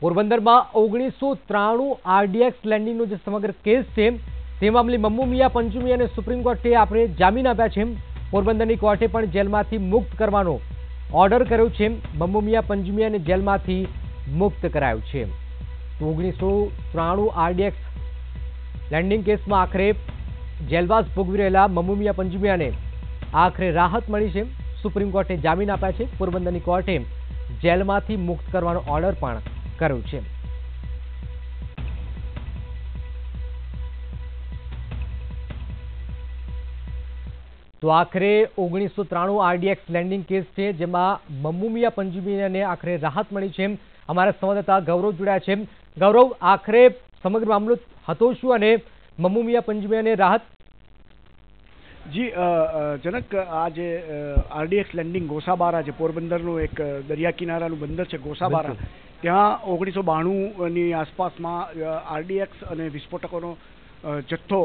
પોરબંદરમાં 1993 આરડીએક્સ લેન્ડિંગનો જે સમગ્ર કેસ છે તે મામલે મમ્મુ મિયા પંચુમિયાને સુપ્રીમ કોર્ટે આપણે જામીન આપ્યા છે। પોરબંદરની કોર્ટે પણ જેલમાંથી મુક્ત કરવાનો ઓર્ડર કર્યો છે। મમ્મુ મિયા પંચુમિયાને જેલમાંથી મુક્ત કરાયો છે। 1993 આરડીએક્સ લેન્ડિંગ કેસમાં આખરે જેલવાસ ભોગવી રહેલા મમ્મુ મિયા પંચુમિયાને આખરે રાહત મળી છે। સુપ્રીમ કોર્ટે જામીન આપ્યા છે। પોરબંદરની કોર્ટે જેલમાંથી મુક્ત કરવાનો ઓર્ડર પણ કર્યો છે। તો આખરે 1993 આરડીએક્સ લેન્ડિંગ કેસ છે જેમાં મમ્મુ મિયા પંચુમિયાને આખરે રાહત મળી છે। અમારા સંવાદદાતા ગૌરવ જોડાયા છે। ગૌરવ, આખરે સમગ્ર મામલો હતો શું અને મમ્મુ મિયા પંચુમિયાને રાહત? જી જનક, આ જે આરડીએક્સ લેન્ડિંગ ગોસાબારા છે, પોરબંદરનું એક દરિયા કિનારાનું બંદર છે ગોસાબારા, ત્યાં 1992ની આસપાસમાં આરડીએક્સ અને વિસ્ફોટકોનો જથ્થો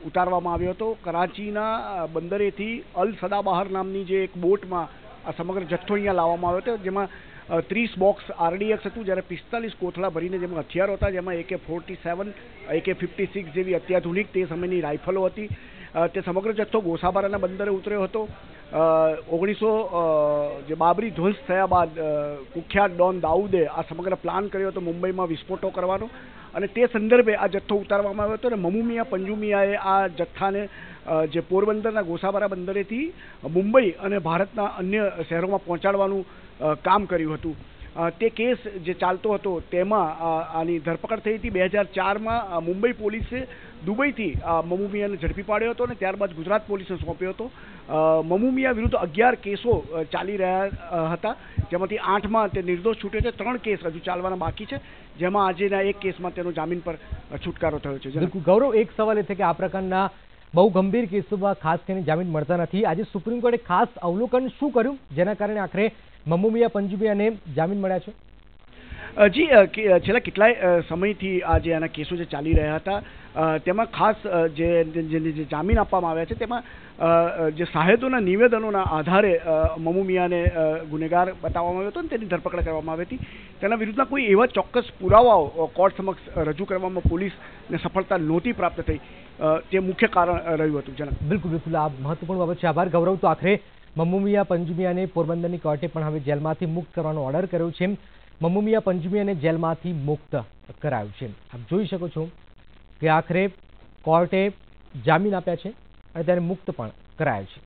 ઉતારવામાં આવ્યો હતો। કરાચીના બંદરેથી અલ સદાબહાર નામની જે એક બોટમાં આ સમગ્ર જથ્થો અહીંયા લાવવામાં આવ્યો હતો, જેમાં 30 બોક્સ આરડીએક્સ હતું, જ્યારે 45 કોથળા ભરીને જેમાં હથિયારો હતા, જેમાં AK-47, AK-56 જેવી અત્યાધુનિક તે સમયની રાઇફલો હતી। તે સમગ્ર જથ્થો ગોસાબારાના બંદરે ઉતર્યો હતો। જે બાબરી ધ્વંસ થયા બાદ કુખ્યાત ડોન દાઉદે આ સમગ્ર પ્લાન કર્યો હતો મુંબઈમાં વિસ્ફોટો કરવાનો, અને તે સંદર્ભે આ જથ્થો ઉતારવામાં આવ્યો હતો। અને મમ્મુ મિયા પંચુમિયાએ આ જથ્થાને જે પોરબંદરના ગોસાબારા બંદરેથી મુંબઈ અને ભારતના અન્ય શહેરોમાં પહોંચાડવાનું કામ કર્યું હતું। તે કેસ જે ચાલતો હતો તેમાં આની ધરપકડ થઈ હતી। 2004માં મુંબઈ પોલીસે દુબઈથી મમ્મુ મિયાને ઝડપી પાડ્યો હતો અને ત્યારબાદ ગુજરાત પોલીસને સોંપ્યો હતો। મમ્મુ મિયા વિરુદ્ધ 11 કેસો ચાલી રહ્યા હતા, જેમાંથી 8માં તે નિર્દોષ છૂટ્યો છે। 3 કેસ હજુ ચાલવાના બાકી છે, જેમાં આજેના એક કેસમાં તેનો જામીન પર છુટકારો થયો છે। બિલકુલ ગૌરવ, એક સવાલ એ છે કે આ પ્રકારના બહુ ગંભીર કેસોમાં ખાસ કરીને જામીન મળતા નથી। આજે સુપ્રીમ કોર્ટે ખાસ અવલોકન શું કર્યું જેના કારણે આખરે મમ્મુ મિયા પંચુમિયાને જામીન મળ્યા છે? જી, છેલ્લા કેટલાય સમયથી આ જે આના કેસો જે ચાલી રહ્યા હતા તેમાં ખાસ જે જામીન આપવામાં આવ્યા છે તેમાં જે સાહેદોના નિવેદનોના આધારે મમ્મુ મિયાને ગુનેગાર બતાવવામાં આવ્યો હતો અને તેની ધરપકડ કરવામાં આવી હતી। તેના વિરુદ્ધના કોઈ એવા ચોક્કસ પુરાવાઓ કોર્ટ સમક્ષ રજૂ કરવામાં પોલીસને સફળતા નહોતી પ્રાપ્ત થઈ, તે મુખ્ય કારણ રહ્યું હતું। જનક, બિલકુલ બિલકુલ, આ મહત્વપૂર્ણ બાબત છે। આભાર ગૌરવ। તો આખરે મમ્મુ મિયા પંચુમિયાને પોરબંદરની કોર્ટે પણ હવે જેલમાંથી મુક્ત કરવાનો ઓર્ડર કર્યો છે। મમ્મુ મિયા પંચુમિયાને જેલમાંથી મુક્ત કરાયું છે। આપ જોઈ શકો છો કે આખરે કોર્ટે જામીન આપ્યા છે અને તેને મુક્ત પણ કરાયો છે।